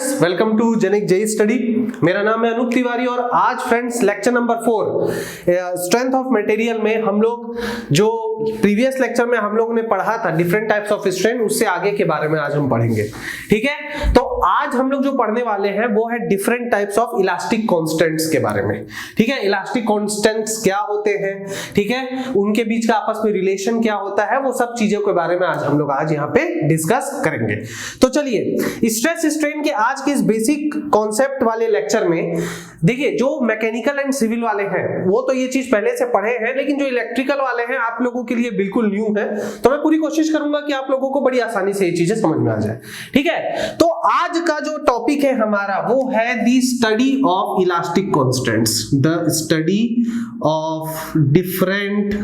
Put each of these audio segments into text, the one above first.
Friends, welcome to Genic JE study. मेरा नाम है अनूप तिवारी और आज friends lecture number 4 strength of material में हम लोग जो प्रीवियस लेक्चर में हम लोगों ने पढ़ा था डिफरेंट टाइप्स ऑफ स्ट्रेंथ, उससे आगे के बारे में आज हम पढ़ेंगे। ठीक है, तो आज हम लोग जो पढ़ने वाले हैं वो है different types of elastic constants के बारे में। ठीक है, इलास्टिक कांस्टेंट्स क्या होते हैं, ठीक है, उनके बीच का आपस में रिलेशन क्या होता है, वो सब चीजों के बारे में आज हम लोग यहाँ पे डिस्कस करेंगे। तो चलिए स्ट्रेस स्ट्रेन के आज के इस बेसिक कॉन्सेप्ट वाले लेक्चर में देखिए, जो मैकेनिकल एंड सिविल वाले हैं वो तो ये चीज पहले से पढ़े हैं, लेकिन जो इलेक्ट्रिकल वाले हैं आप लोगों के लिए बिल्कुल न्यू है। तो मैं पूरी कोशिश करूंगा कि आप लोगों को बड़ी आसानी से ये चीजें समझ में आ जाए। ठीक है, तो आज का जो टॉपिक है हमारा वो है the study of elastic constants, the study of different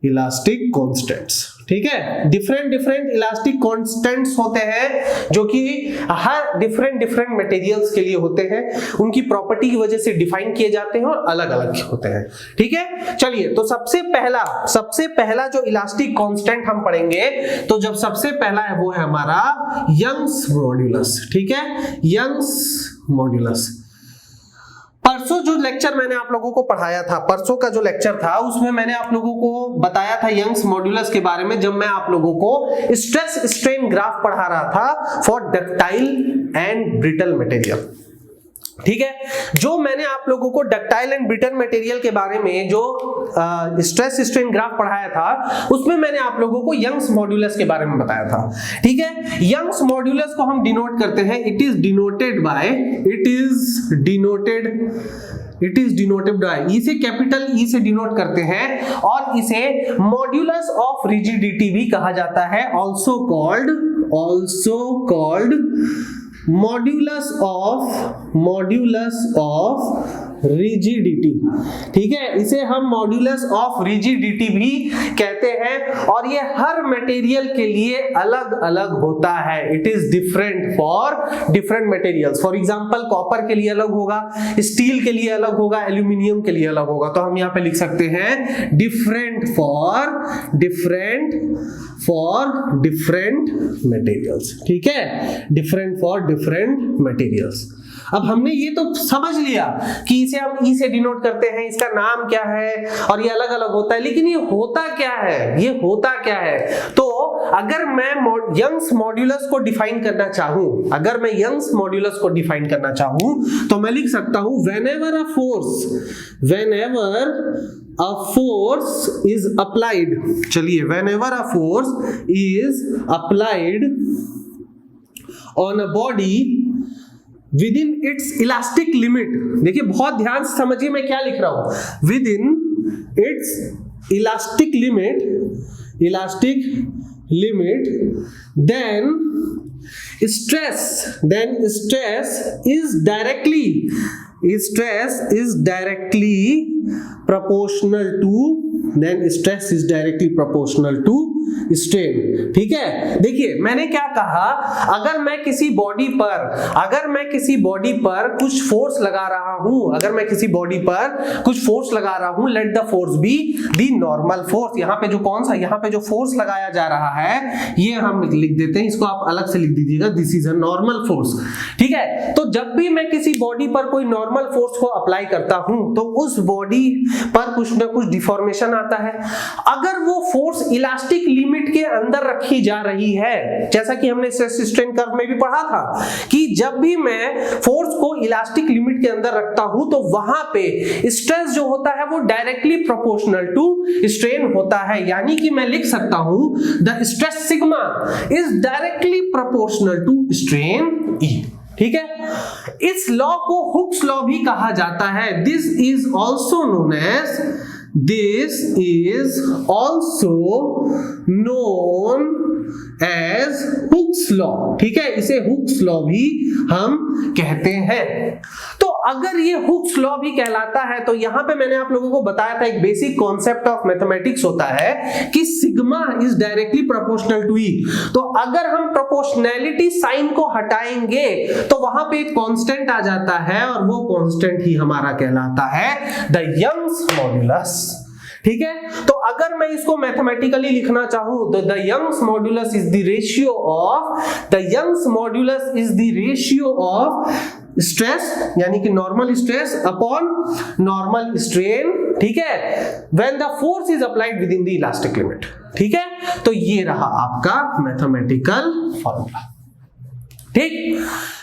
elastic constants. ठीक है, डिफरेंट इलास्टिक कांस्टेंट्स होते हैं जो कि हर डिफरेंट मटेरियल्स के लिए होते हैं, उनकी प्रॉपर्टी की वजह से डिफाइन किए जाते हैं और अलग अलग होते हैं। ठीक है, चलिए तो सबसे पहला जो इलास्टिक कांस्टेंट हम पढ़ेंगे, तो जब सबसे पहला है वो है हमारा यंग्स मॉड्यूलस। ठीक है, यंग्स मॉड्यूलस। परसों जो लेक्चर मैंने आप लोगों को पढ़ाया था, परसों का जो लेक्चर था उसमें मैंने आप लोगों को बताया था यंग्स मॉड्यूलस के बारे में, जब मैं आप लोगों को स्ट्रेस स्ट्रेन ग्राफ पढ़ा रहा था for ductile and brittle material. ठीक है, जो मैंने आप लोगों को डक्टाइल एंड ब्रिटल मटेरियल के बारे में जो स्ट्रेस स्ट्रेन ग्राफ पढ़ाया था, उसमें मैंने आप लोगों को यंग्स मॉड्यूलस के बारे में बताया था। ठीक है, यंग्स मॉड्यूलस को हम डिनोट करते हैं, इट इज डिनोटेड बाय इसे कैपिटल ई से डिनोट करते हैं और इसे मॉड्यूलस ऑफ रिजिडिटी भी कहा जाता है, also called modulus of rigidity. ठीक है, इसे हम मॉड्यूलस ऑफ रिजिडिटी भी कहते हैं और ये हर मटेरियल के लिए अलग अलग होता है। It is different for different materials. For example copper के लिए अलग होगा, स्टील के लिए अलग होगा, एल्यूमिनियम के लिए अलग होगा। तो हम यहाँ पे लिख सकते हैं डिफरेंट फॉर डिफरेंट मटेरियल्स। ठीक है, डिफरेंट फॉर डिफरेंट मटेरियल्स। अब हमने ये तो समझ लिया कि इसे हम ई से डिनोट करते हैं, इसका नाम क्या है और ये अलग अलग होता है, लेकिन ये होता क्या है? तो अगर मैं यंग्स मॉड्यूलस को डिफाइन करना चाहूं, तो मैं लिख सकता हूं whenever a force is applied, चलिए, whenever a force is applied on a body within its elastic limit, देखिए बहुत ध्यान से समझिए मैं क्या लिख रहा हूं, within its elastic limit, then stress is directly proportional to strain। ठीक है, देखिए मैंने क्या कहा, अगर मैं किसी बॉडी पर कुछ फोर्स लगा रहा हूं, let the force be the normal force. यहाँ पे जो फोर्स लगाया जा रहा है ये हम लिख देते हैं, इसको आप अलग से लिख दीजिएगा, this is a normal force. ठीक है, तो जब भी मैं किसी बॉडी पर कोई नॉर्मल फोर्स को अप्लाई करता हूं तो उस बॉडी पर कुछ ना कुछ डिफॉर्मेशन आता है। अगर वो फोर्स इलास्टिक लिमिट के अंदर रखी जा रही है, जैसा कि हमने स्ट्रेस स्ट्रेन कर्व में भी पढ़ा था कि जब भी मैं फोर्स को इलास्टिक लिमिट के अंदर रखता हूं तो वहां पे स्ट्रेस जो होता है वो डायरेक्टली प्रोपोर्शनल टू स्ट्रेन होता है। यानी कि मैं लिख सकता हूं the stress sigma is directly proportional to strain E. ठीक है, इस लॉ को हुक्स लॉ भी कहा जाता है। This is also known as Hooke's law. ठीक है, इसे हुक्स लॉ भी हम कहते हैं। तो अगर ये हुक्स लॉ भी कहलाता है तो यहां पे मैंने आप लोगों को बताया था एक बेसिक कॉन्सेप्ट ऑफ मैथमेटिक्स होता है कि sigma is directly proportional to E. तो अगर हम प्रोपोर्शनैलिटी साइन को हटाएंगे तो वहां पे एक कांस्टेंट आ जाता है और वो कांस्टेंट ही हमारा कहलाता है द यंग्स मॉड्यूलस। ठीक है, तो अगर मैं इसको मैथमेटिकली लिखना चाहूं तो the Young's modulus is the ratio of stress यानी कि normal stress upon normal strain, ठीक है, when the force is applied within the elastic limit. ठीक है, तो ये रहा आपका मैथमेटिकल फॉर्मूला। ठीक,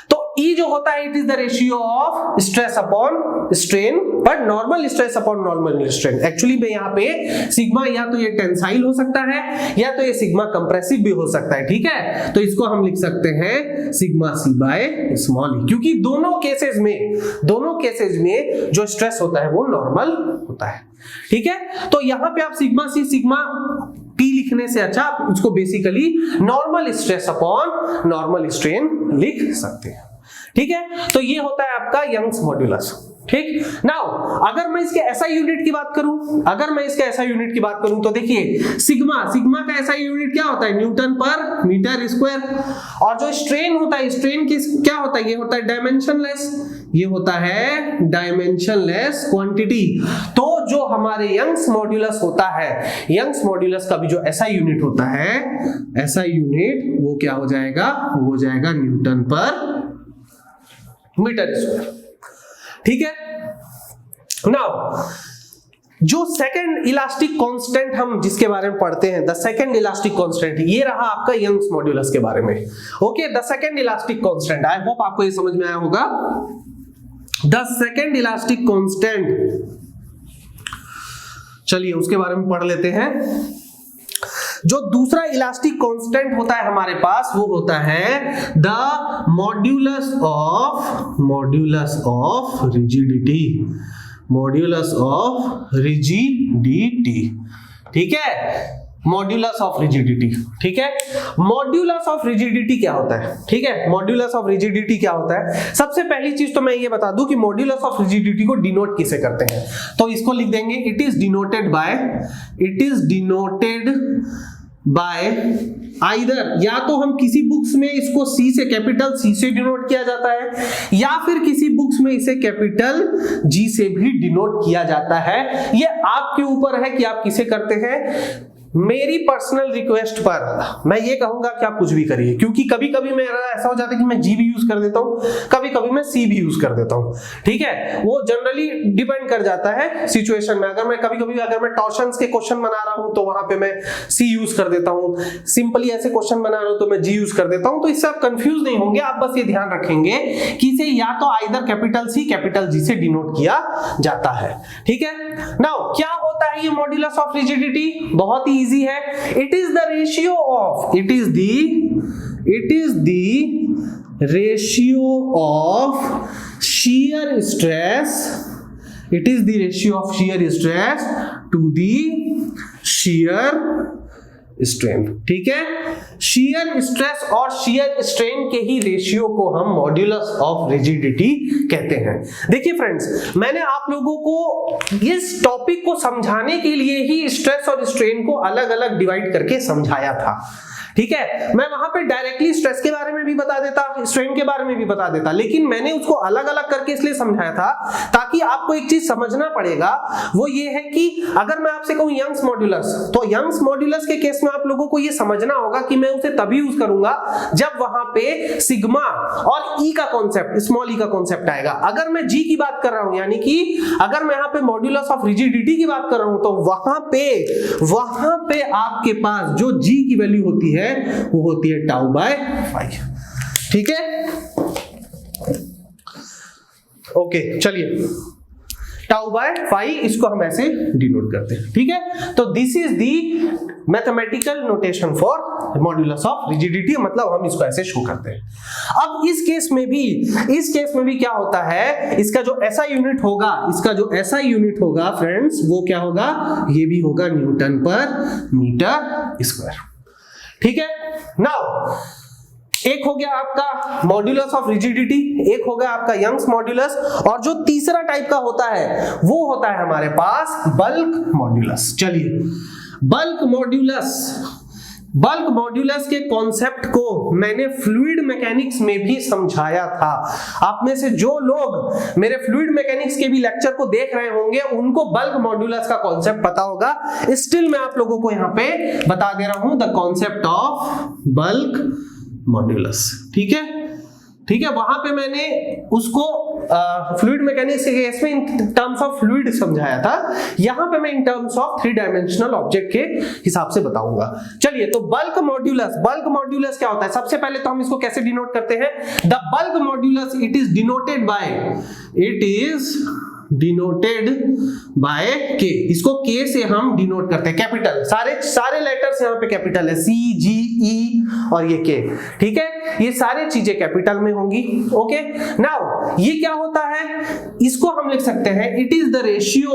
तो E जो होता है it is the ratio of stress upon strain, but normal stress upon normal strain. Actually में यहाँ पे सिग्मा या तो ये टेंसाइल हो सकता है या तो ये सिग्मा कंप्रेसिव भी हो सकता है। ठीक है, तो इसको हम लिख सकते हैं sigma C by small e, क्योंकि दोनों केसेस में जो स्ट्रेस होता है वो नॉर्मल होता है। ठीक है, तो यहां पे आप सिग्मा C सिग्मा P लिखने से अच्छा आप उसको basically normal stress upon normal strain लिख सकते हैं। ठीक है, तो ये होता है आपका यंग्स मॉड्यूलस। ठीक, नाउ अगर मैं इसके एसआई यूनिट की बात करूं, तो देखिए सिग्मा का एसआई यूनिट क्या होता है, न्यूटन पर मीटर स्क्वायर, और जो स्ट्रेन होता है, स्ट्रेन की क्या होता है, ये होता है डायमेंशनलेस क्वांटिटी। तो जो हमारे यंग्स मॉड्यूलस होता है, यंग्स मॉड्यूलस का भी जो एसआई यूनिट होता है, एसआई यूनिट वो क्या हो जाएगा, वो हो जाएगा न्यूटन पर मीटर स्क्वायर। ठीक है, नाउ जो सेकंड इलास्टिक कांस्टेंट हम जिसके बारे में पढ़ते हैं, द सेकंड इलास्टिक कांस्टेंट, ये रहा आपका यंग्स मॉड्यूलस के बारे में। Okay, the second elastic constant, I hope आपको ये समझ में आया होगा। द सेकंड इलास्टिक कांस्टेंट, चलिए उसके बारे में पढ़ लेते हैं। जो दूसरा इलास्टिक कांस्टेंट होता है हमारे पास वो होता है द मॉड्यूलस ऑफ रिजिडिटी। ठीक है, मॉड्यूलस ऑफ रिजिडिटी। ठीक है, मॉड्यूलस ऑफ रिजिडिटी क्या होता है, ठीक है, मॉड्यूलस ऑफ रिजिडिटी क्या होता है। सबसे पहली चीज तो मैं ये बता दूं कि मॉड्यूलस ऑफ रिजिडिटी को डिनोट किसे करते हैं, तो इसको लिख देंगे it is denoted by either, या तो हम किसी बुक्स में इसको C से, कैपिटल C से डिनोट किया जाता है, या फिर किसी बुक्स में इसे कैपिटल G से भी डिनोट किया जाता है। ये आपके ऊपर है कि आप किसे करते हैं। मेरी पर्सनल रिक्वेस्ट पर मैं ये कहूंगा कि आप कुछ भी करिए, क्योंकि कभी कभी मेरा ऐसा हो जाता है कि मैं G भी यूज कर देता हूं, कभी कभी मैं C भी यूज कर देता हूं। ठीक है, वो जनरली डिपेंड कर जाता है सिचुएशन में। अगर मैं कभी अगर मैं टॉर्शंस के क्वेश्चन बना रहा हूं तो वहां पे मैं C यूज कर देता हूं, सिंपली ऐसे क्वेश्चन बना रहा हूं तो मैं G यूज कर देता हूं। तो इससे आप कंफ्यूज नहीं होंगे, आप बस ये ध्यान रखेंगे कि इसे या तो either capital C capital G से डिनोट किया जाता है। ठीक है, नाउ क्या होता है ये मॉड्यूलस ऑफ रिजिडिटी, बहुत ही इजी है। It is the ratio of shear stress, it is the ratio of shear stress to the shear strain। ठीक है, shear stress और shear strain के ही रेशियो को हम मॉड्यूलस ऑफ रिजिडिटी कहते हैं। देखिए फ्रेंड्स, मैंने आप लोगों को इस टॉपिक को समझाने के लिए ही स्ट्रेस और स्ट्रेन को अलग अलग डिवाइड करके समझाया था। ठीक है, मैं वहां पे डायरेक्टली स्ट्रेस के बारे में भी बता देता, स्ट्रेन के बारे में भी बता देता, लेकिन मैंने उसको अलग अलग करके इसलिए समझाया था ताकि आपको एक चीज समझना पड़ेगा, वो ये है कि अगर मैं आपसे कहूं यंग्स मॉड्यूलस, तो यंग्स मॉड्यूलस के केस में आप लोगों को ये समझना होगा कि मैं उसे तभी यूज करूंगा जब वहां पे सिग्मा और ई का कॉन्सेप्ट, स्मॉल ई का कॉन्सेप्ट आएगा। अगर मैं जी की बात कर रहा हूं, यानी कि अगर मैं यहां पे मॉड्यूलस ऑफ रिजिडिटी की बात कर रहा हूं, तो वहां पे आपके पास जो जी की वैल्यू होती है वो होती है टाउ बाय 5। ठीक है, ओके, चलिए टाउ बाय 5 इसको हम ऐसे डिनोट करते हैं। ठीक है, तो this is the mathematical notation for modulus of rigidity, मतलब हम इसको ऐसे शो करते हैं। अब इस केस में भी क्या होता है, इसका जो ऐसा यूनिट होगा, फ्रेंड्स, वो क्या होगा, ये भी होगा न्यूटन पर मीटर स्क्वायर। ठीक है, नाउ एक हो गया आपका मॉड्यूलस ऑफ रिजिडिटी, एक हो गया आपका यंग्स मॉड्यूलस, और जो तीसरा टाइप का होता है वो होता है हमारे पास बल्क मॉड्यूलस। चलिए, बल्क मॉड्यूलस बल्क मॉड्यूलस के कॉन्सेप्ट को मैंने फ्लूइड मैकेनिक्स में भी समझाया था। आप में से जो लोग मेरे फ्लूइड मैकेनिक्स के भी लेक्चर को देख रहे होंगे उनको बल्क मॉड्यूलस का कॉन्सेप्ट पता होगा। स्टिल मैं आप लोगों को यहां पे बता दे रहा हूं the concept of bulk modulus. ठीक है, ठीक है, वहां पे मैंने उसको फ्लूइड मैकेनिक्स के केस में इन टर्म्स ऑफ फ्लूइड समझाया था। यहां पे मैं in terms of 3 dimensional object के हिसाब से बताऊंगा। चलिए, तो बल्क मॉड्यूलस क्या होता है? सबसे पहले तो हम इसको कैसे डिनोट करते हैं? The bulk modulus it is denoted by के। इसको के से हम डिनोट करते हैं, कैपिटल, सारे लेटर्स यहां पे कैपिटल है, सी, जी, ई और ये के। ठीक है, ये सारी चीजें कैपिटल में होंगी। ओके, नाउ ये क्या होता है? इसको हम लिख सकते हैं it is the ratio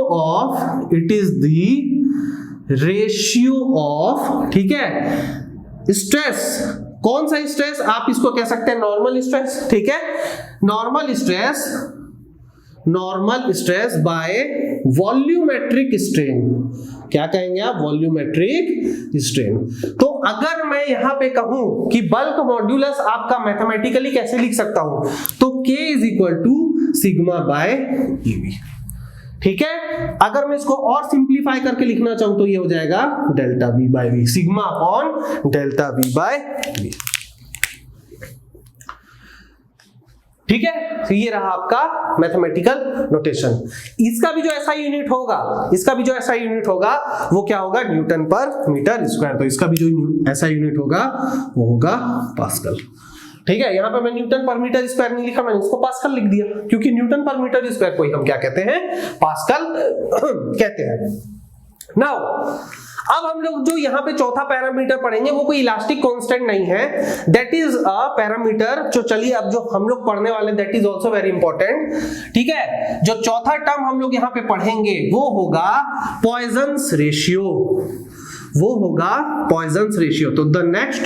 of, ठीक है, स्ट्रेस। कौन सा स्ट्रेस? आप इसको कह सकते हैं नॉर्मल स्ट्रेस। ठीक है, normal stress by volumetric strain. क्या कहेंगे आप? Volumetric strain. तो अगर मैं यहां पे कहूं कि बल्क मॉड्यूलस आपका मैथमेटिकली कैसे लिख सकता हूं, तो K is equal to sigma by EV। ठीक है, अगर मैं इसको और सिंप्लीफाई करके लिखना चाहूं तो ये हो जाएगा delta V by V, sigma upon delta V by V। ठीक है, तो ये रहा आपका मैथमेटिकल नोटेशन। इसका भी जो SI यूनिट होगा वो क्या होगा? न्यूटन पर मीटर स्क्वायर। तो इसका भी जो SI यूनिट होगा वो होगा पास्कल। ठीक है, यहां पे मैं न्यूटन पर मीटर स्क्वायर नहीं लिखा, मैंने उसको पास्कल लिख दिया, क्योंकि न्यूटन पर मीटर स्क्वायर को ही हम क्या कहते हैं? पास्कल कहते हैं। नाउ अब हम लोग जो यहाँ पे चौथा पैरामीटर पढ़ेंगे वो कोई इलास्टिक कांस्टेंट नहीं है, दैट इज अ पैरामीटर। जो चलिए अब जो हम लोग पढ़ने वाले that is also very important. ठीक है, जो चौथा टर्म हम लोग यहाँ पे पढ़ेंगे वो होगा पॉइजन्स रेशियो। तो the next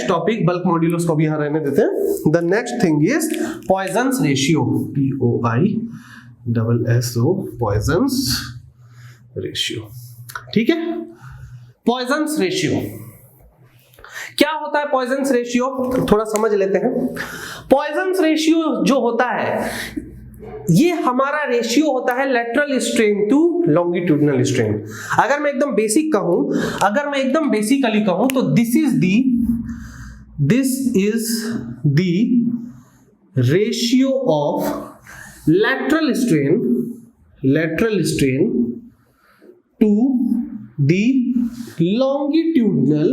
topic bulk modulus को भी यहाँ रहने देते हैं। The next thing is Poisson's ratio, POISSO, Poisson's ratio. ठीक है, पॉइजन्स रेशियो क्या होता है? पॉइजन्स रेशियो थोड़ा समझ लेते हैं। पॉइजन्स रेशियो जो होता है ये हमारा रेशियो होता है lateral strain to longitudinal strain. अगर मैं एकदम बेसिकली कहूं तो this is the ratio of lateral strain to the longitudinal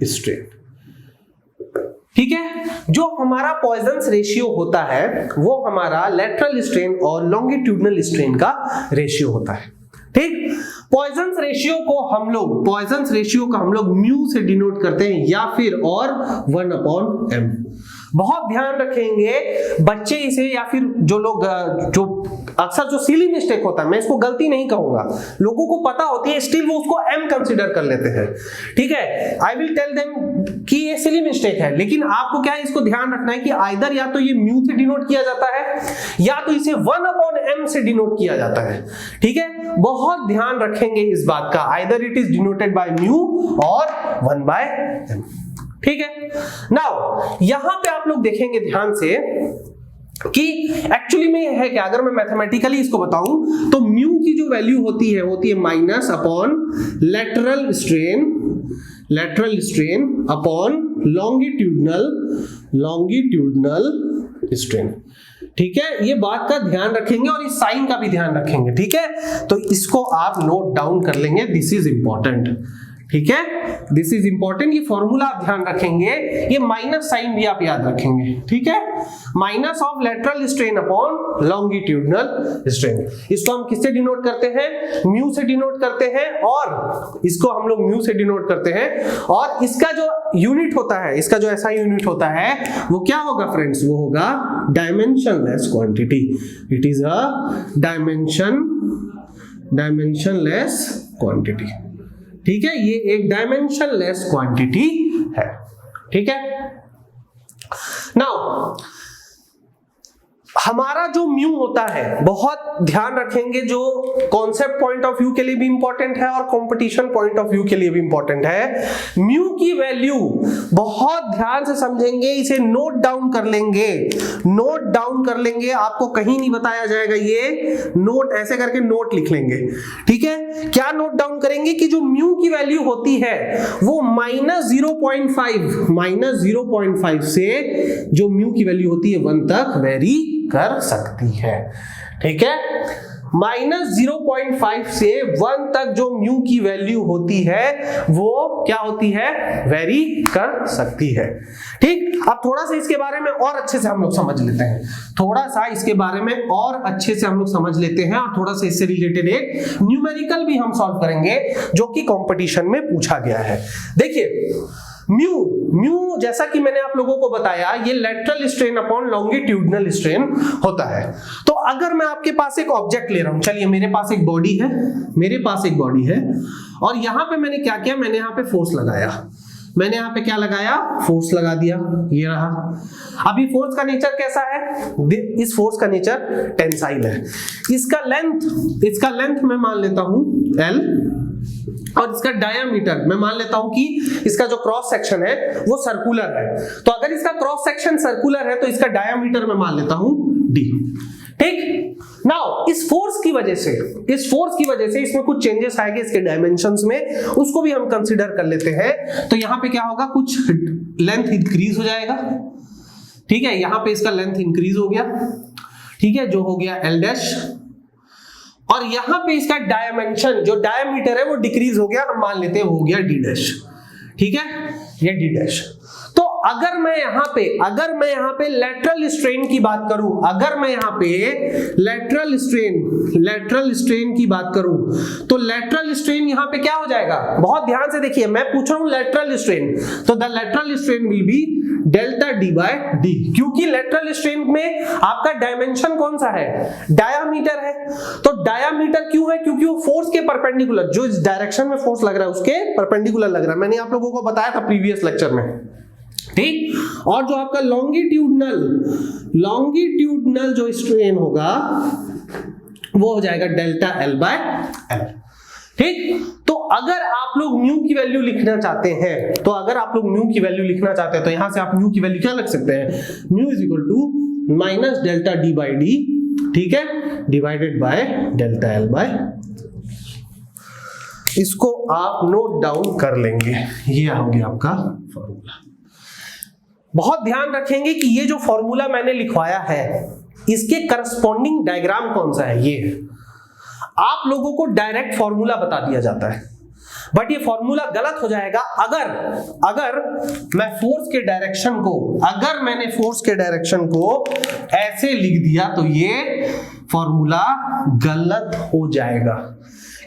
strain। ठीक है, जो हमारा पॉइजन्स रेशियो होता है वो हमारा लेटरल स्ट्रेन और लॉन्गिट्यूडनल स्ट्रेन का रेशियो होता है। ठीक, पॉइजन्स रेशियो को हम लोग म्यू से डिनोट करते हैं या फिर और 1/m। बहुत ध्यान रखेंगे बच्चे इसे, या फिर जो लोग जो अक्सर जो सिली मिस्टेक होता है, मैं इसको गलती नहीं कहूंगा, लोगों को पता होती है स्टिल वो उसको m कंसीडर कर लेते हैं। ठीक है, आई विल टेल देम कि ये सिली मिस्टेक है, लेकिन आपको क्या है इसको ध्यान रखना है कि आइदर या तो ये म्यू से डिनोट किया जाता है या तो इसे 1/m से डिनोट किया जाता है। ठीक है, बहुत ध्यान रखेंगे इस बात का, either it is denoted by mu और 1/m। ठीक है, नाउ यहां पे आप लोग देखेंगे ध्यान से कि एक्चुअली में है क्या, अगर मैं मैथमेटिकली इसको बताऊं तो म्यू की जो वैल्यू होती है minus upon lateral strain upon longitudinal strain. ठीक है, ये बात का ध्यान रखेंगे और इस साइन का भी ध्यान रखेंगे। ठीक है, तो इसको आप नोट डाउन कर लेंगे, दिस इज इंपॉर्टेंट। ठीक है, दिस इज इंपॉर्टेंट, ये फॉर्मूला आप ध्यान रखेंगे, ये माइनस साइन भी आप याद रखेंगे। ठीक है, minus of lateral strain upon longitudinal strain. इसको हम किससे डिनोट करते हैं? म्यू से डिनोट करते हैं, और इसको हम लोग म्यू से डिनोट करते हैं। और इसका जो यूनिट होता है, इसका जो SI यूनिट होता है वो क्या होगा फ्रेंड्स? वो होगा dimensionless quantity. It is a dimensionless quantity. ठीक है, ये एक डायमेंशनलेस क्वांटिटी है। ठीक है, नाउ हमारा जो म्यू होता है, बहुत ध्यान रखेंगे, जो कॉन्सेप्ट पॉइंट ऑफ व्यू के लिए भी इंपॉर्टेंट है और कंपटीशन पॉइंट ऑफ व्यू के लिए भी इंपॉर्टेंट है। म्यू की वैल्यू बहुत ध्यान से समझेंगे, इसे नोट डाउन कर लेंगे, नोट डाउन कर लेंगे, आपको कहीं नहीं बताया जाएगा, ये नोट ऐसे करके नोट लिख लेंगे, ठीक है। क्या नोट डाउन करेंगे कि जो म्यू की वैल्यू होती है वो -0.5 से जो म्यू की वैल्यू होती है 1 तक वेरी कर सकती है, ठीक है। -0.5 से 1 तक जो म्यू की वैल्यू होती है वो क्या होती है, वेरी कर सकती है, ठीक। अब थोड़ा सा इसके बारे में और अच्छे से हम लोग समझ लेते हैं, थोड़ा सा इसके बारे में और अच्छे से हम लोग समझ लेते हैं, और थोड़ा सा इससे रिलेटेड एक न्यूमेरिकल भी हम सॉल्व करेंगे जो कि कंपटीशन में पूछा गया है। देखिए म्यू जैसा कि मैंने आप लोगों को बताया, ये lateral strain upon longitudinal strain होता है। तो अगर मैं आपके पास एक ऑब्जेक्ट ले रहा हूं, चलिए मेरे पास एक बॉडी है, और यहां पे मैंने क्या किया, मैंने यहां पे फोर्स लगाया, मैंने यहां पे क्या लगाया, फोर्स लगा दिया, ये रहा। अभी फोर्स का नेचर कैसा है, इस फोर्स का नेचर टेंसाइल है। इसका लेंथ मैं मान लेता हूं L, और इसका डायामीटर मैं मान लेता हूं कि इसका जो क्रॉस सेक्शन है वो सर्कुलर है। तो अगर इसका क्रॉस सेक्शन सर्कुलर है तो इसका डायामीटर मैं मान लेता हूं D, ठीक। नाउ इस फोर्स की वजह से इसमें कुछ चेंजेस आएंगे इसके डायमेंशंस में, उसको भी हम कंसीडर कर लेते हैं। तो यहां पे क्या होगा, कुछ लेंथ इंक्रीज हो जाएगा, ठीक है, यहां पे इसका लेंथ इंक्रीज हो गया, ठीक है, जो हो गया L डैश, और यहां पे इसका डायमेंशन जो डायमीटर है वो डिक्रीज हो गया, हम मान लेते हैं हो गया D डैश, ठीक है, ये D डैश। तो अगर मैं यहां पे लेटरल स्ट्रेन की बात करूं, लेटरल स्ट्रेन की बात करूं, तो लेटरल स्ट्रेन यहां पे क्या हो जाएगा, बहुत ध्यान से देखिए, मैं पूछ रहा हूं लेटरल स्ट्रेन, तो the lateral strain will be delta D by D, क्योंकि लेटरल स्ट्रेन में आपका डायमेंशन कौन सा है, डायामीटर है। तो डायामीटर क्यों है, क्योंकि वो फोर्स के परपेंडिकुलर, जो इस डायरेक्शन में फोर्स लग रहा है उसके परपेंडिकुलर लग रहा है, मैंने आप लोगों को बताया था प्रीवियस लेक्चर में, ठीक। और जो आपका लॉन्गिट्यूडनल जो स्ट्रेन होगा वो हो जाएगा डेल्टा L बाय L, ठीक। तो अगर आप लोग म्यू की वैल्यू लिखना चाहते हैं, तो यहां से आप म्यू की वैल्यू क्या लिख सकते हैं, mu is equal to minus delta D by D, ठीक है, divided by delta L by, इसको आप नोट डाउन कर लेंगे, ये हो गया आपका फॉर्मूला। बहुत ध्यान रखेंगे कि ये जो फॉर्मूला मैंने लिखवाया है इसके करस्पॉन्डिंग डायग्राम कौन सा है, ये आप लोगों को डायरेक्ट फॉर्मूला बता दिया जाता है, बट ये फॉर्मूला गलत हो जाएगा अगर मैं फोर्स के डायरेक्शन को ऐसे लिख दिया, तो ये फॉर्मूला गलत हो जाएगा,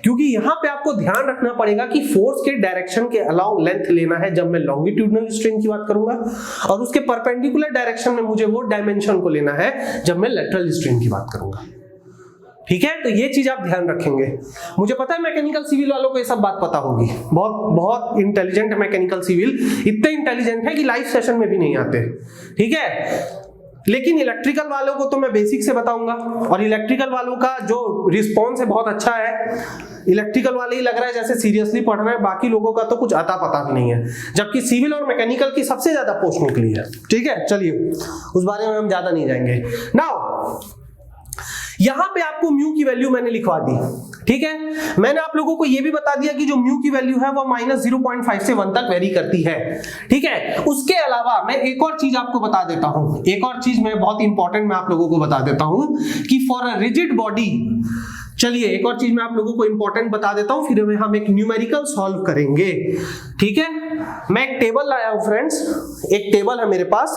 क्योंकि यहां पे आपको ध्यान रखना पड़ेगा कि फोर्स के डायरेक्शन के अलाउ लेंथ लेना है जब मैं लॉन्गिट्यूडनल स्ट्रेन की बात करूंगा, और उसके परपेंडिकुलर डायरेक्शन में मुझे वो डायमेंशन को लेना है जब मैं लेटरल स्ट्रेन की बात करूंगा, ठीक है। तो ये चीज आप ध्यान रखेंगे। मुझे पता है मैकेनिकल सिविल वालों को ये सब बात पता होगी, बहुत इंटेलिजेंट है मैकेनिकल सिविल, इतने इंटेलिजेंट है कि लाइव सेशन में भी नहीं आते, ठीक है। लेकिन इलेक्ट्रिकल वालों को तो मैं बेसिक से बताऊंगा, और इलेक्ट्रिकल वालों का जो रिस्पॉन्स है बहुत अच्छा है, इलेक्ट्रिकल वाले ही लग रहा है जैसे सीरियसली पढ़ रहे हैं, बाकी लोगों का तो कुछ अता पता भी नहीं है, जबकि सिविल और मैकेनिकल की सबसे ज्यादा पोस्ट निकली है, ठीक है। चलिए उस बारे में हम ज्यादा नहीं जाएंगे। नाउ यहां पे आपको म्यू की वैल्यू मैंने लिखवा दी, ठीक है। मैंने आप लोगों को यह भी बता दिया कि जो म्यू की वैल्यू है वो -0.5 से 1 तक वेरी करती है, ठीक है। उसके अलावा मैं एक और चीज आपको बता देता हूं, एक और चीज मैं बहुत इंपॉर्टेंट मैं आप लोगों को बता देता हूं कि फॉर अ रिजिड बॉडी, चलिए एक और चीज मैं आप लोगों को इंपॉर्टेंट बता देता हूं, फिर हम एक न्यूमेरिकल सॉल्व करेंगे, ठीक है। मैं एक टेबल लाया हूं फ्रेंड्स, एक टेबल है मेरे पास,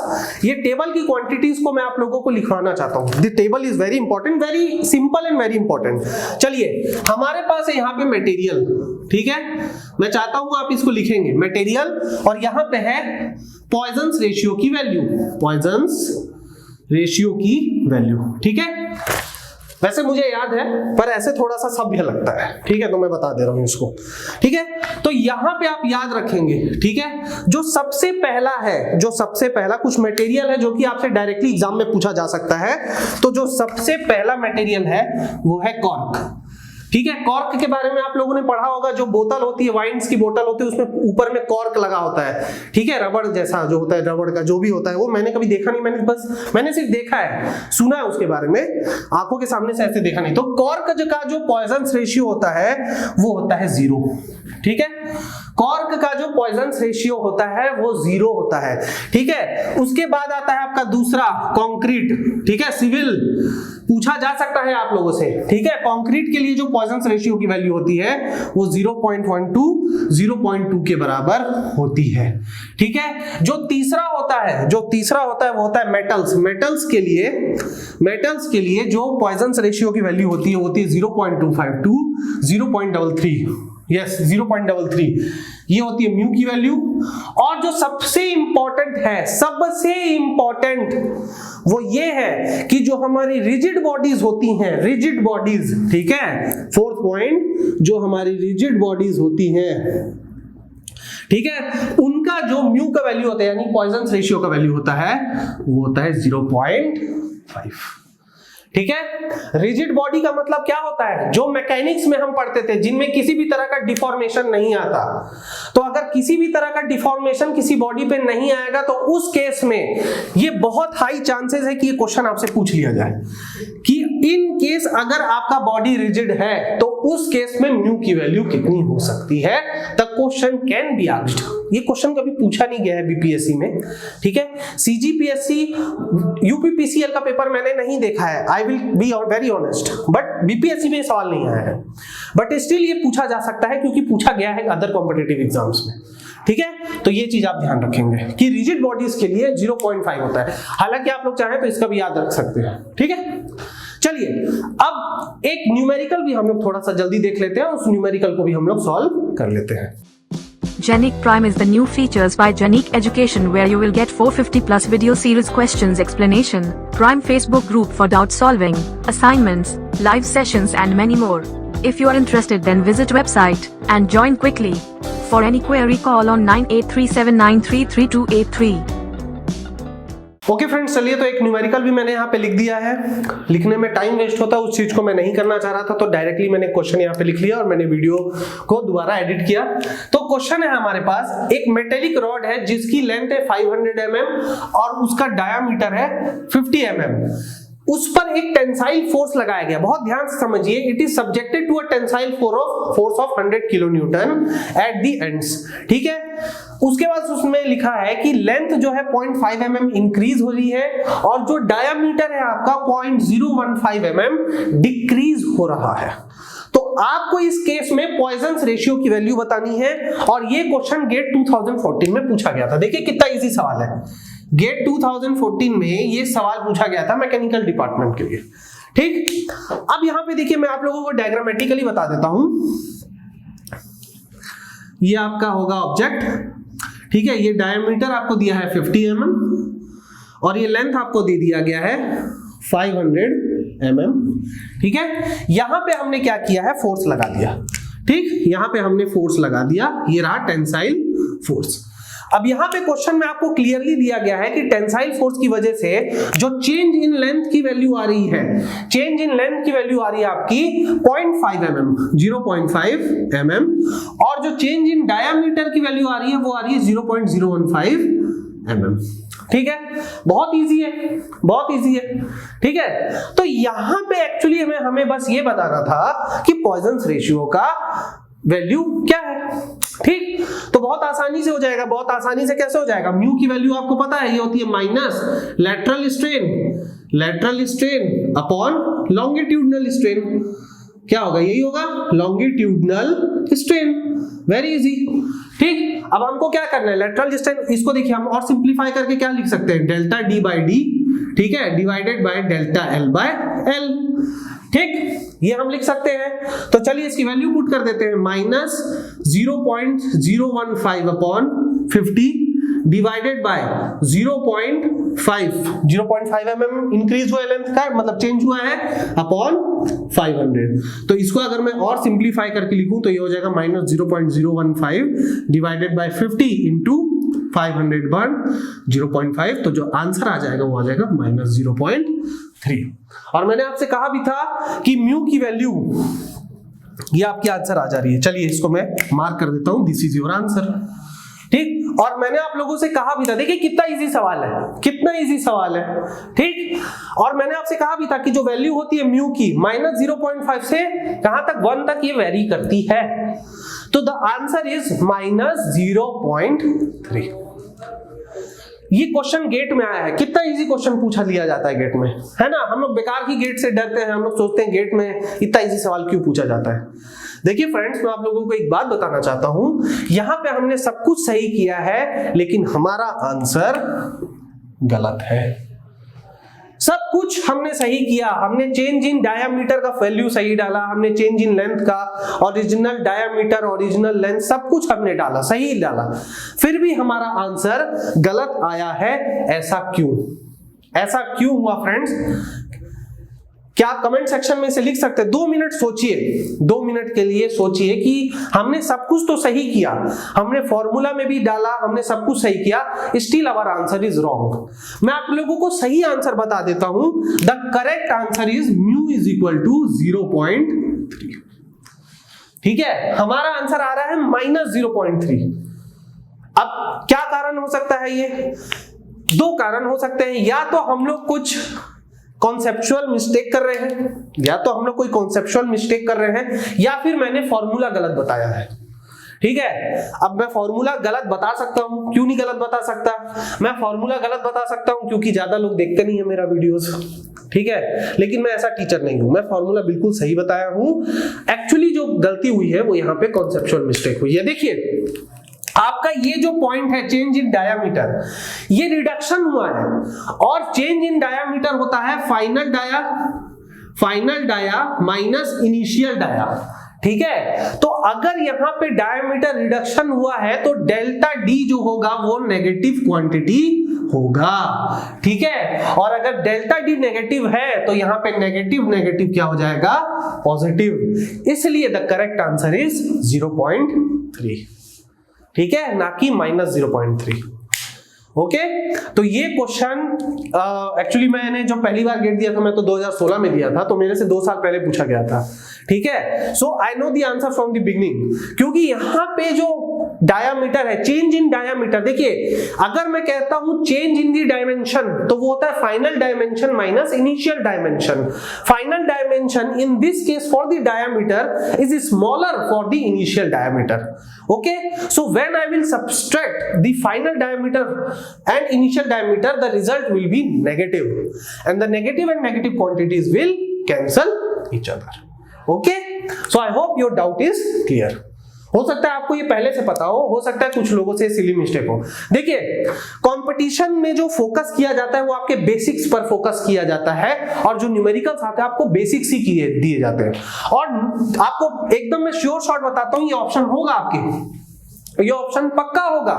ये टेबल की क्वांटिटीज को मैं आप लोगों को लिखवाना चाहता हूं। The table is very important, very simple and very important. चलिए हमारे पास है यहाँ पे मटेरियल, ठीक है, मैं चाहता हूं आप इसको लिखेंगे मटेरियल, और यहां पे है पॉइजन्स रेशियो की वैल्यू, ठीक है। वैसे मुझे याद है पर ऐसे थोड़ा सा सभ्य लगता है, ठीक है, तो मैं बता दे रहा हूं इसको, ठीक है। तो यहां पे आप याद रखेंगे, ठीक है, जो सबसे पहला है, जो सबसे पहला कुछ मटेरियल है जो कि आपसे डायरेक्टली एग्जाम में पूछा जा सकता है, तो जो सबसे पहला मटेरियल है वो है कॉर्क, ठीक है। कॉर्क के बारे में आप लोगों ने पढ़ा होगा, जो बोतल होती है, वाइन्स की बोतल होती है, उसमें ऊपर में कॉर्क लगा होता है, ठीक है, रबड़ जैसा जो होता है, रबड़ का जो भी होता है, वो मैंने कभी देखा नहीं, मैंने सिर्फ देखा है, सुना है उसके बारे में, आंखों के सामने से ऐसे देखा नहीं। तो कॉर्क का जो पॉइजन रेशियो होता है वो होता है 0, ठीक है। कॉर्क का जो पॉइजन रेशियो होता है वो 0 होता है, ठीक है। उसके बाद आता है आपका दूसरा कंक्रीट, ठीक है, सिविल पूछा जा सकता है आप लोगों से, ठीक है। कंक्रीट के लिए जो पॉइजन रेशियो की वैल्यू होती है वो 0.12 0.2 के बराबर होती है, ठीक है। जो तीसरा होता है वो होता है मेटल्स। मेटल्स के लिए जो पॉइजन रेशियो की वैल्यू होती है 0.25 टू 0.33, यस 0.33, ये होती है म्यू की वैल्यू। और जो सबसे इंपॉर्टेंट वो ये है कि जो हमारी रिजिड बॉडीज होती हैं, रिजिड बॉडीज, ठीक है, फोर्थ पॉइंट, जो हमारी रिजिड बॉडीज होती हैं, ठीक है, उनका जो म्यू का वैल्यू होता है यानी पॉइजन रेशियो का वैल्यू होता है वो होता है 0.5, ठीक है। रिजिड बॉडी का मतलब क्या होता है, जो मैकेनिक्स में हम पढ़ते थे, जिनमें किसी भी तरह का डिफॉर्मेशन नहीं आता। तो अगर किसी भी तरह का डिफॉर्मेशन किसी बॉडी पे नहीं आएगा तो उस केस में ये बहुत हाई चांसेस है कि ये क्वेश्चन आपसे पूछ लिया जाए कि इन केस अगर आपका बॉडी रिजिड है तो उस केस में म्यू की वैल्यू कितनी हो सकती है। The question can be asked. ये क्वेश्चन कभी पूछा नहीं गया है बीपीएससी में, ठीक है। सीजीपीएससी, यूपीपीसीएल का पेपर मैंने नहीं देखा है, I will be very honest, but BPSC में सवाल नहीं आया है, बट स्टिल ये पूछा जा सकता है क्योंकि पूछा गया है अदर कॉम्पिटिटिव एग्जाम्स में, ठीक है। तो ये चीज आप ध्यान रखेंगे कि रिजिड बॉडीज के लिए 0.5 होता है। हालांकि आप लोग चाहें तो इसका भी याद रख सकते हैं, ठीक है। चलिए अब एक न्यूमेरिकल भी हम लोग थोड़ा सा जल्दी देख लेते हैं, उस न्यूमेरिकल को भी हम लोग सॉल्व कर लेते हैं। Genic Prime is the new features by Genic Education where you will get 450 plus video series questions explanation, Prime Facebook group for doubt solving, assignments, live sessions and many more. If you are interested then visit website and join quickly. For any query call on 9837933283. Okay friends, चलिए तो एक numerical भी मैंने यहाँ पे लिख दिया है। लिखने में टाइम वेस्ट होता है, उस चीज को मैं नहीं करना चाह रहा था, तो डायरेक्टली मैंने क्वेश्चन यहाँ पे लिख लिया और मैंने वीडियो को दोबारा एडिट किया। तो क्वेश्चन है हमारे पास, एक मेटेलिक रॉड है जिसकी लेंथ है 500 mm और उसका डायामीटर है 50 mm। उस पर एक टेंसाइल फोर्स लगाया गया, बहुत ध्यान से समझिए। It is subjected to a tensile force of 100 kilonewton at the ends, ठीक है। उसके बाद उसमें लिखा है कि लेंथ जो है 0.5 mm इंक्रीज हो रही है और जो डायामीटर है आपका 0.015 mm डिक्रीज हो रहा है। तो आपको इस केस में पॉइजन रेशियो की वैल्यू बतानी है और ये क्वेश्चन गेट 2014 में पूछा गया था। देखिए कितना इजी सवाल है, गेट 2014 में ये सवाल पूछा गया था मैकेनिकल डिपार्टमेंट के लिए, ठीक। अब यहां पे देखिए मैं आप लोगों को डायग्रामेटिकली बता देता हूं। ये आपका होगा ऑब्जेक्ट, ठीक है। ये डायमीटर आपको दिया है 50 mm और ये लेंथ आपको दे दिया गया है 500 mm, ठीक है। यहां पे हमने क्या किया है, फोर्स लगा दिया, ठीक। यहां पे हमने फोर्स लगा दिया, ये रहा टेंसाइल फोर्स। अब यहां पे क्वेश्चन में आपको क्लियरली दिया गया है कि टेंसाइल फोर्स की वजह से जो चेंज इन लेंथ की वैल्यू आ रही है, चेंज इन लेंथ की वैल्यू आ रही है आपकी 0.5 mm, 0.5 mm, और जो चेंज इन डायामीटर की वैल्यू आ रही है वो आ रही है 0.015 mm, ठीक है। बहुत इजी है, बहुत इजी है, ठीक है। तो यहां पे एक्चुअली हमें बस ये बताना था कि पॉइजन रेशियो का वैल्यू क्या है, ठीक। तो बहुत आसानी से हो जाएगा, बहुत आसानी से कैसे हो जाएगा, म्यू की वैल्यू आपको पता है ये होती है minus lateral strain upon longitudinal strain. क्या होगा, यही होगा लॉन्गिट्यूडनल स्ट्रेन, वेरी इजी, ठीक। अब हमको क्या करना है, लेटरल स्ट्रेन, इसको देखिए हम और सिंप्लीफाई करके क्या लिख सकते हैं, डेल्टा डी बाई डी, ठीक है, divided by delta L by L, ठीक। ये हम लिख सकते हैं। तो चलिए इसकी वैल्यू पुट कर देते हैं, minus 0.015 upon 50 divided by 0.5 mm increase हुआ है लेंथ का, मतलब चेंज हुआ है, अपॉन 500। तो इसको अगर मैं और सिंप्लीफाई करके लिखूं तो ये हो जाएगा -0.015 डिवाइडेड बाय 50 इंटू 500 बर्न 0.5। तो जो आंसर आ जाएगा वो आ जाएगा -0.3। और मैंने आपसे कहा भी था कि म्यू की वैल्यू, ये आपकी आंसर आ जा रही है। चलिए इसको मैं मार्क कर देता हूं, दिस इज योर आंसर। ठीक, और मैंने आप लोगों से कहा भी था, देखिए कितना इजी सवाल है, कितना इजी सवाल है। ठीक, और मैंने आपसे कहा भी था कि जो वैल्यू होती है म्यू की -0.5 से कहां तक, 1 तक ये वेरी करती है। तो द आंसर इज -0.3। ये क्वेश्चन गेट में आया है, कितना इजी क्वेश्चन पूछा लिया जाता है गेट में, है ना। हम लोग बेकार की गेट से डरते हैं, हम लोग सोचते हैं गेट में इतना इजी सवाल क्यों पूछा जाता है। देखिए फ्रेंड्स, मैं आप लोगों को एक बात बताना चाहता हूं, यहां पे हमने सब कुछ सही किया है लेकिन हमारा आंसर गलत है। सब कुछ हमने सही किया, हमने चेंज इन डायामीटर का वैल्यू सही डाला, हमने चेंज इन लेंथ का, ओरिजिनल डायामीटर, ओरिजिनल लेंथ, सब कुछ हमने डाला, सही डाला, फिर भी हमारा आंसर गलत आया है। ऐसा क्यों, ऐसा क्यों हुआ फ्रेंड्स? क्या आप कमेंट सेक्शन में से लिख सकते हैं? 2 मिनट सोचिए, 2 मिनट के लिए सोचिए कि हमने सब कुछ तो सही किया, हमने फॉर्मूला में भी डाला, हमने सब कुछ सही किया, still our answer is wrong. मैं आप लोगों को सही आंसर बता देता हूं, the correct answer is mu is equal to 0.3। ठीक है, हमारा आंसर आ रहा है -0.3। अब क्या कारण हो सकता है? ये 2 कारण हो सकते हैं, या तो हम लोग कुछ कॉन्सेप्चुअल मिस्टेक कर रहे हैं, या तो हम लोग कोई कॉन्सेप्चुअल मिस्टेक कर रहे हैं, या फिर मैंने फॉर्मूला गलत बताया है। ठीक है, अब मैं फॉर्मूला गलत बता सकता हूं, क्यों नहीं गलत बता सकता? मैं फॉर्मूला गलत बता सकता हूं क्योंकि ज्यादा लोग देखते नहीं है मेरा वीडियोस। ठीक है, लेकिन मैं ऐसा टीचर नहीं हूं, मैं फॉर्मूला बिल्कुल सही बताया हूं। एक्चुअली जो गलती हुई है वो यहां पे कॉन्सेप्चुअल मिस्टेक हुई है। देखिए आपका ये जो पॉइंट है चेंज इन डायामीटर, ये रिडक्शन हुआ है, और चेंज इन डायामीटर होता है final dia minus initial dia. ठीक है, तो अगर यहां पे डायामीटर रिडक्शन हुआ है तो डेल्टा डी जो होगा वो नेगेटिव क्वांटिटी होगा। ठीक है, और अगर डेल्टा डी नेगेटिव है तो यहां पे नेगेटिव नेगेटिव क्या हो जाएगा? पॉजिटिव। इसलिए द करेक्ट आंसर इज 0.3। ठीक है, ना कि -0.3। ओके, तो ये क्वेश्चन एक्चुअली मैंने जो पहली बार गेट दिया था मैं तो 2016 में दिया था, तो मेरे से 2 साल पहले पूछा गया था। ठीक है, so I know the answer from the beginning, क्योंकि यहां पे जो डायामीटर है, चेंज इन डायामीटर, देखिए अगर मैं कहता हूं चेंज इन दी डायमेंशन तो वो होता है final dimension minus initial dimension. Final dimension in this case for the diameter is smaller for the initial diameter. Okay, so when I will subtract the final diameter and initial diameter, the result will be negative, and the negative and negative quantities will cancel each other. Okay, so I hope your doubt is clear. हो सकता है आपको ये पहले से पता हो सकता है कुछ लोगों से सिली मिस्टेक हो। देखिए कंपटीशन में जो फोकस किया जाता है वो आपके बेसिक्स पर फोकस किया जाता है, और जो न्यूमेरिकल्स आते हैं आपको बेसिक्स ही दिए जाते हैं। और आपको एकदम मैं श्योर शॉट बताता हूं, ये ऑप्शन होगा आपके, ये ऑप्शन पक्का होगा,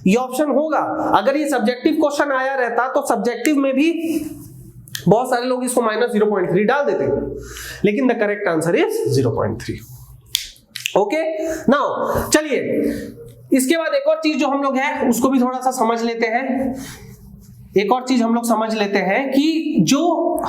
ये ऑप्शन होगा। अगर ये सब्जेक्टिव क्वेश्चन आया रहता तो सब्जेक्टिव में भी बहुत सारे लोग इसको -0.3 डाल देते, लेकिन the correct answer is 0.3। Okay, now चलिए इसके बाद एक और चीज जो हम लोग है उसको भी थोड़ा सा समझ लेते हैं। एक और चीज हम लोग समझ लेते हैं कि जो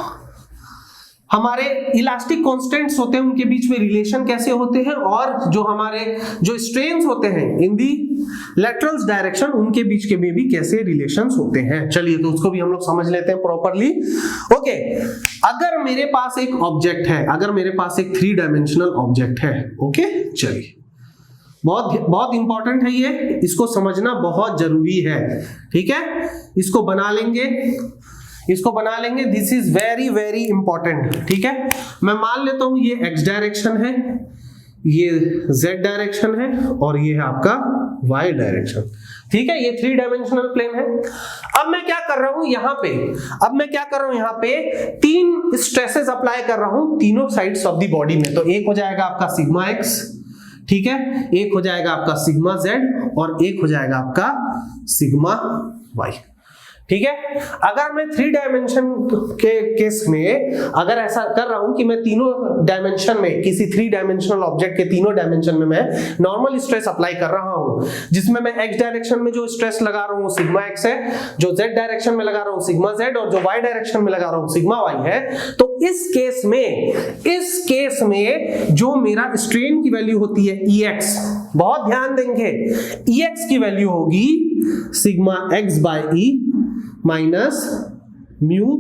हमारे इलास्टिक कांस्टेंट्स होते हैं उनके बीच में रिलेशन कैसे होते हैं, और जो हमारे जो स्ट्रेन्स होते हैं इन दी लैटरल डायरेक्शन उनके बीच के में भी कैसे रिलेशंस होते हैं। चलिए तो उसको भी हम लोग समझ लेते हैं प्रॉपर्ली। ओके, अगर मेरे पास एक ऑब्जेक्ट है, अगर मेरे पास एक 3 डायमेंशनल ऑब्जेक्ट है, ओके चलिए बहुत बहुत इंपॉर्टेंट है ये, इसको समझना बहुत जरूरी है। ठीक है, इसको बना लेंगे, this is very very important. ठीक है, मैं मान लेता हूं ये x डायरेक्शन है, ये z डायरेक्शन है, और ये है आपका y डायरेक्शन। ठीक है, ये 3 डायमेंशनल प्लेन है। अब मैं क्या कर रहा हूं यहां पे 3 स्ट्रेसेस अप्लाई कर रहा हूं तीनों साइड्स ऑफ द बॉडी में। तो एक हो जाएगा आपका सिग्मा x, ठीक है, एक हो जाएगा आपका सिग्मा जेड और एक हो जाएगा आपका सिग्मा वाई। ठीक है, अगर मैं 3 डायमेंशन के केस में अगर ऐसा कर रहा हूं कि मैं तीनों डायमेंशन में किसी 3 डायमेंशनल ऑब्जेक्ट के तीनों डायमेंशन में मैं नॉर्मल स्ट्रेस अप्लाई कर रहा हूं, जिसमें मैं x डायरेक्शन में जो स्ट्रेस लगा रहा हूं वो सिग्मा x है, जो z डायरेक्शन में लगा रहा हूं सिग्मा z, और जो y डायरेक्शन में लगा रहा हूं सिग्मा y है, तो इस केस में जो मेरा स्ट्रेन की वैल्यू होती है Ex, बहुत ध्यान देंगे, Ex की वैल्यू होगी sigma x by E minus mu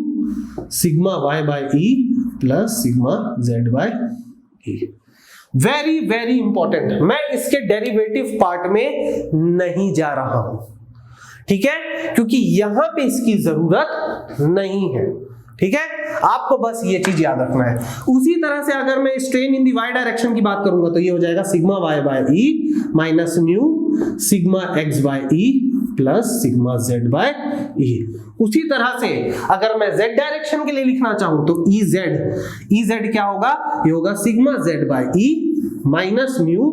sigma y by E plus sigma z by E. Very very important, मैं इसके डेरिवेटिव पार्ट में नहीं जा रहा हूं, ठीक है, क्योंकि यहां पे इसकी जरूरत नहीं है। ठीक है, आपको बस ये चीज याद रखना है। उसी तरह से अगर मैं strain in the Y direction की बात करूंगा तो ये हो जाएगा sigma y by E minus mu sigma x by E plus sigma z by E. उसी तरह से अगर मैं z डायरेक्शन के लिए लिखना चाहूं तो Ez क्या होगा, ये होगा sigma z by E minus mu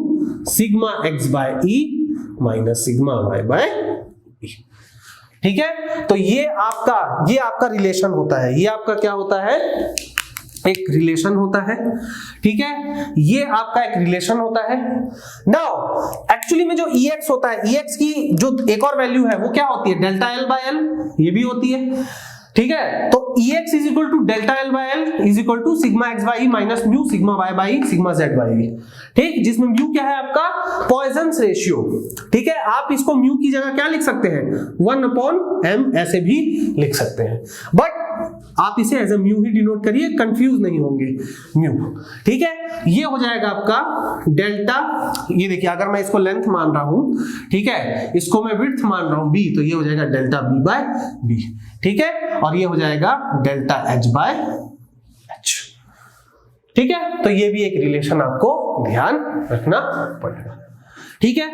sigma x by E minus sigma y by E. ठीक है, तो ये आपका रिलेशन होता है, ये आपका क्या होता है, एक रिलेशन होता है। ठीक है, ये आपका एक रिलेशन होता है। नाउ एक्चुअली में जो Ex होता है, Ex की जो एक और वैल्यू है वो क्या होती है, डेल्टा L बाय L, ये भी होती है। ठीक है, तो Ex is equal to delta L by L is equal to sigma x by E minus mu sigma y by E sigma z by E. ठीक, जिसमें म्यू क्या है आपका पॉइजन्स रेशियो। ठीक है, आप इसको म्यू की जगह क्या लिख सकते हैं, 1/m ऐसे भी लिख सकते हैं, बट आप इसे एज ए म्यू ही डिनोट करिए, कंफ्यूज नहीं होंगे म्यू। ठीक है, ये हो जाएगा आपका डेल्टा, ये देखिए अगर मैं इसको लेंथ मान रहा हूं, ठीक है, इसको मैं विड्थ मान रहा हूं b, तो ये हो जाएगा डेल्टा b बाय b। ठीक है, और ये हो जाएगा डेल्टा h बाय h। ठीक है, तो ये भी एक रिलेशन आपको ध्यान रखना पड़ेगा। ठीक है,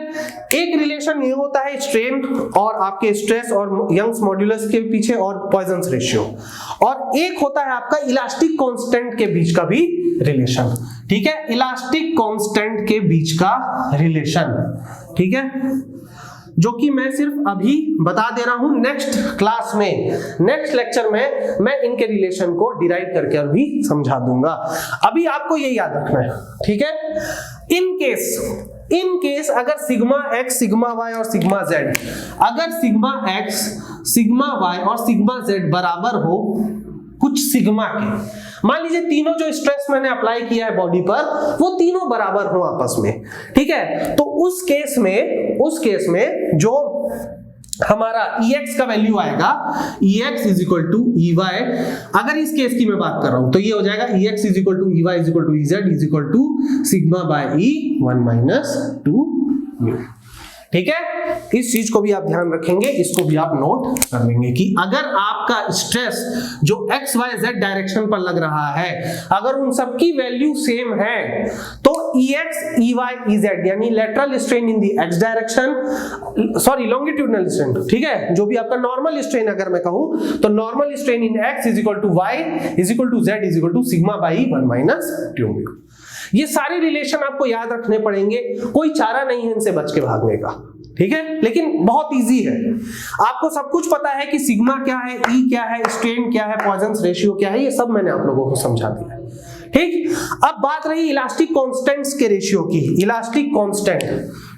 एक रिलेशन ये होता है स्ट्रेन और आपके स्ट्रेस और यंग्स मॉड्यूलस के पीछे और पॉइजन्स रेशियो, और एक होता है आपका इलास्टिक कांस्टेंट के बीच का भी रिलेशन। ठीक है, इलास्टिक कांस्टेंट के बीच का रिलेशन, ठीक है, जो कि मैं सिर्फ अभी बता दे रहा हूं, नेक्स्ट क्लास में, नेक्स्ट लेक्चर में मैं इनके रिलेशन को डिराइव करके और भी समझा दूंगा। अभी आपको ये याद रखना है। ठीक है, इन केस अगर सिग्मा x, सिग्मा y और सिग्मा z, अगर सिग्मा x, सिग्मा y और सिग्मा z बराबर हो कुछ सिग्मा के, मान लीजिए तीनों जो स्ट्रेस मैंने अप्लाई किया है बॉडी पर वो तीनों बराबर हो आपस में, ठीक है, तो उस केस में जो हमारा Ex का वैल्यू आएगा, Ex is equal to Ey, अगर इस केस की मैं बात कर रहा हूं तो ये हो जाएगा Ex is equal to Ey is equal to Ez is equal to sigma by E 1 minus 2 mu. ठीक है, इस चीज को भी आप ध्यान रखेंगे, इसको भी आप नोट कर लेंगे कि अगर आपका स्ट्रेस जो x y z डायरेक्शन पर लग रहा है, अगर उन सबकी वैल्यू सेम है तो Ex Ey Ez यानी lateral strain in the x direction, sorry longitudinal strain, ठीक है, जो भी आपका नॉर्मल स्ट्रेन अगर मैं कहूं तो normal strain in x is equal to y is equal to z is equal to sigma by 1 minus 2 mu. ये सारे रिलेशन आपको याद रखने पड़ेंगे, कोई चारा नहीं है इनसे बच के भागने का। ठीक है, लेकिन बहुत इजी है, आपको सब कुछ पता है कि सिग्मा क्या है, ई क्या है, स्ट्रेन क्या है, पॉइजन्स रेशियो क्या है, ये सब मैंने आप लोगों को समझा दिया है। ठीक, अब बात रही इलास्टिक कांस्टेंट्स के रेशियो की। इलास्टिक कांस्टेंट,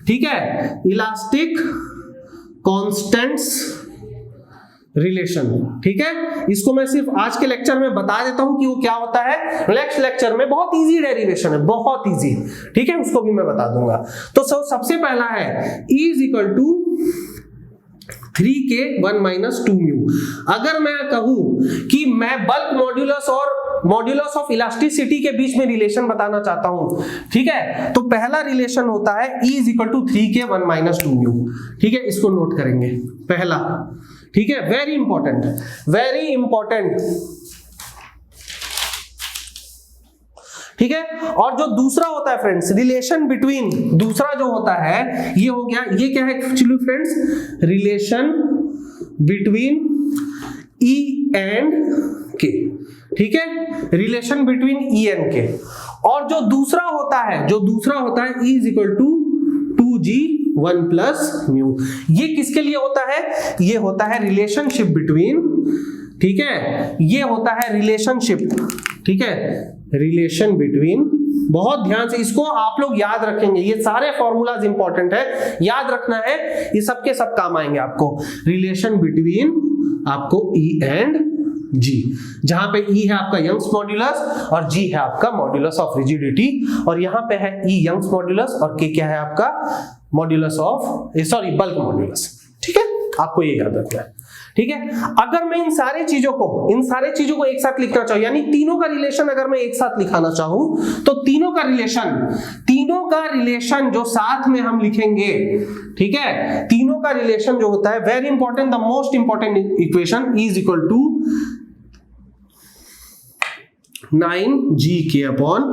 ठीक है, इलास्टिक कांस्टेंट्स रिलेशन, ठीक है, इसको मैं सिर्फ आज के लेक्चर में बता देता हूं कि वो क्या होता है, नेक्स्ट लेक्चर में बहुत इजी डेरिवेशन है, बहुत इजी, ठीक है, उसको भी मैं बता दूंगा। तो सबसे पहला है E is equal to 3k 1 minus 2 mu. अगर मैं कहूं कि मैं बल्क मॉड्यूलस और मॉड्यूलस ऑफ इलास्टिसिटी के बीच में रिलेशन बताना चाहता हूं, ठीक है, तो पहला रिलेशन होता है E is equal to 3k 1 minus 2 mu. ठीक है, इसको नोट करेंगे पहला, ठीक है, वेरी इंपॉर्टेंट, वेरी इंपॉर्टेंट। ठीक है, और जो दूसरा होता है फ्रेंड्स, रिलेशन बिटवीन, दूसरा जो होता है ये हो गया, ये क्या है actually friends, relation between E and के, ठीक है, रिलेशन बिटवीन ई एंड के। और जो दूसरा होता है E is equal to 2G1 plus mu, ये किसके लिए होता है? ये होता है रिलेशनशिप बिटवीन, ठीक है, ये होता है रिलेशनशिप, ठीक है, रिलेशन बिटवीन, बहुत ध्यान से इसको आप लोग याद रखेंगे, ये सारे फॉर्मूलाज इंपॉर्टेंट है, याद रखना है, ये सबके सब काम आएंगे आपको। रिलेशन बिटवीन आपको E एंड G, जहां पे E है आपका यंग्स मॉड्यूलस और G है आपका मॉड्यूलस ऑफ रिजिडिटी, और यहां पे है E यंग्स मॉड्यूलस और K क्या है आपका मॉड्यूलस ऑफ बल्क मॉड्यूलस, ठीक है, आपको ये याद रखना है, ठीक है। अगर मैं इन सारे चीजों को एक साथ लिखना चाहूं, यानी तीनों का रिलेशन अगर मैं एक साथ लिखाना चाहूं, तो तीनों का रिलेशन जो साथ में हम लिखेंगे, ठीक है, तीनों का रिलेशन जो होता है, very important, the most important equation is equal to 9Gk upon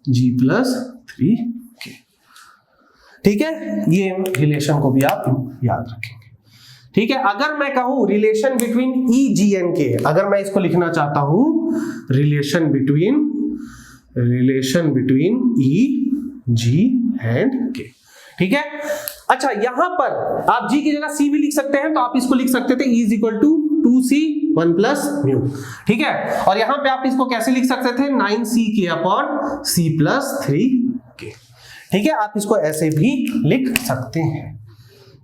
G plus 3K, ठीक है, ये रिलेशन को भी आप याद रखेंगे, ठीक है। अगर मैं कहूं relation between E, G and K, अगर मैं इसको लिखना चाहता हूं relation between E, G and K, ठीक है। अच्छा, यहां पर आप G की जगह C भी लिख सकते हैं, तो आप इसको लिख सकते थे E is equal to 2C1 plus mu, ठीक है, और यहां पे आप इसको कैसे लिख सकते थे? 9CK upon C plus 3K, ठीक है, आप इसको ऐसे भी लिख सकते हैं,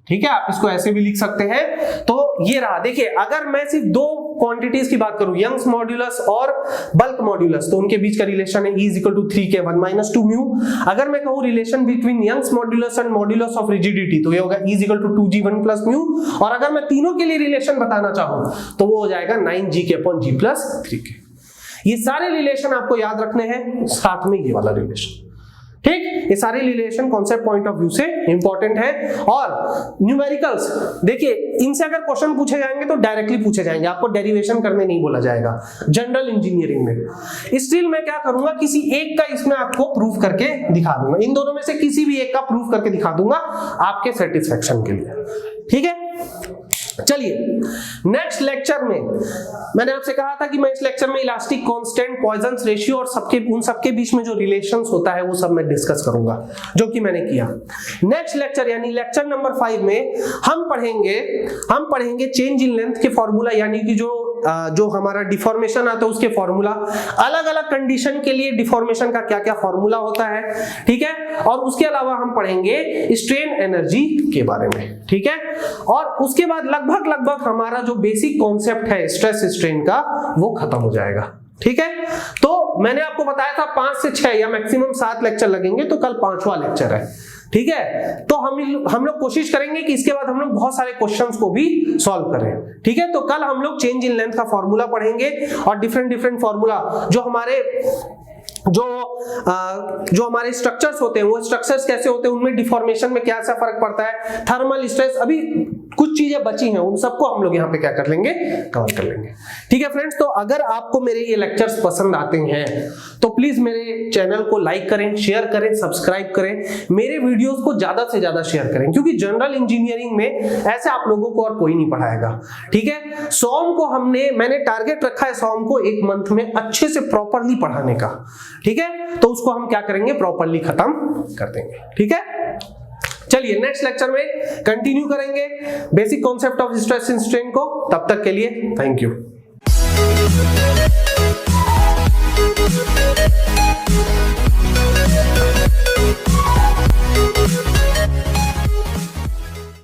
ठीक है, आप इसको ऐसे भी लिख सकते हैं। तो ये रहा, देखिए, अगर मैं सिर्फ दो क्वांटिटीज की बात करूं, यंग्स मॉड्यूलस और बल्क मॉड्यूलस, तो उनके बीच का रिलेशन है E is equal to 3K 1 minus 2 mu. अगर मैं कहूं relation between Young's modulus and modulus of rigidity, तो ये होगा E is equal to 2G1 plus mu. और अगर मैं तीनों के लिए रिलेशन बताना चाहूं, तो वो हो जाएगा 9Gk upon G plus 3K। ये सारे रिलेशन आपको याद रखने हैं, साथ में ये वाला रिलेशन, ठीक, ये सारे relation concept point of view से इंपॉर्टेंट है। और न्यूमेरिकल्स, देखिए, इनसे अगर क्वेश्चन पूछे जाएंगे तो डायरेक्टली पूछे जाएंगे, आपको डेरिवेशन करने नहीं बोला जाएगा जनरल इंजीनियरिंग में। स्टिल मैं क्या करूंगा, किसी एक का इसमें आपको प्रूफ करके दिखा दूंगा, इन दोनों में से किसी भी एक का प्रूफ करके दिखा दूंगा आपके सेटिस्फेक्शन के लिए, ठीक है। चलिए, नेक्स्ट लेक्चर में मैंने आपसे कहा था कि मैं इस लेक्चर में इलास्टिक कांस्टेंट, पॉइजन्स रेशियो और उन सबके बीच में जो रिलेशंस होता है वो सब मैं डिस्कस करूंगा, जो कि मैंने किया। नेक्स्ट लेक्चर यानी लेक्चर नंबर 5 में हम पढ़ेंगे चेंज इन लेंथ के फॉर्मूला, यानी कि जो हमारा डिफॉर्मेशन आता है उसके फॉर्मूला, अलग अलग कंडीशन के लिए डिफॉर्मेशन का क्या क्या फॉर्मूला होता है, ठीक है। और उसके अलावा हम पढ़ेंगे स्ट्रेन एनर्जी के बारे में, ठीक है। और उसके बाद लगभग हमारा जो बेसिक कॉन्सेप्ट है स्ट्रेस स्ट्रेन का, वो खत्म हो जाएगा, ठीक है। तो मैंने आपको बताया था 5 से 6 या मैक्सिमम 7 लेक्चर लगेंगे, तो कल 5वां लेक्चर है, ठीक है। तो हम लोग कोशिश करेंगे कि इसके बाद हम लोग बहुत सारे क्वेश्चंस को भी सॉल्व करें, ठीक है। तो कल हम लोग चेंज इन लेंथ का फॉर्मूला पढ़ेंगे और डिफरेंट फॉर्मूला जो हमारे स्ट्रक्चर्स होते हैं, वो स्ट्रक्चर्स कैसे होते हैं, उनमें डिफॉर्मेशन में क्या सा फर्क पड़ता है, थर्मल स्ट्रेस, अभी कुछ चीजें बची हैं, उन सबको हम लोग यहाँ पे क्या कर लेंगे, कवर कर लेंगे, ठीक है फ्रेंड्स। तो अगर आपको मेरे ये लेक्चर्स पसंद आते हैं तो प्लीज मेरे चैनल को लाइक करें, शेयर करें, सब्सक्राइब करें, मेरे वीडियोस को ज्यादा से ज्यादा शेयर करें, क्योंकि जनरल इंजीनियरिंग में ऐसे आप लोगों को और कोई नहीं पढ़ाएगा, ठीक है। सोम को मैंने टारगेट रखा है सोम को 1 मंथ में अच्छे से प्रॉपरली पढ़ाने का, ठीक है। तो उसको हम क्या करेंगे, प्रॉपरली खत्म कर देंगे, ठीक है। चलिए, नेक्स्ट लेक्चर में कंटिन्यू करेंगे basic concept of stress and strain को। तब तक के लिए थैंक यू।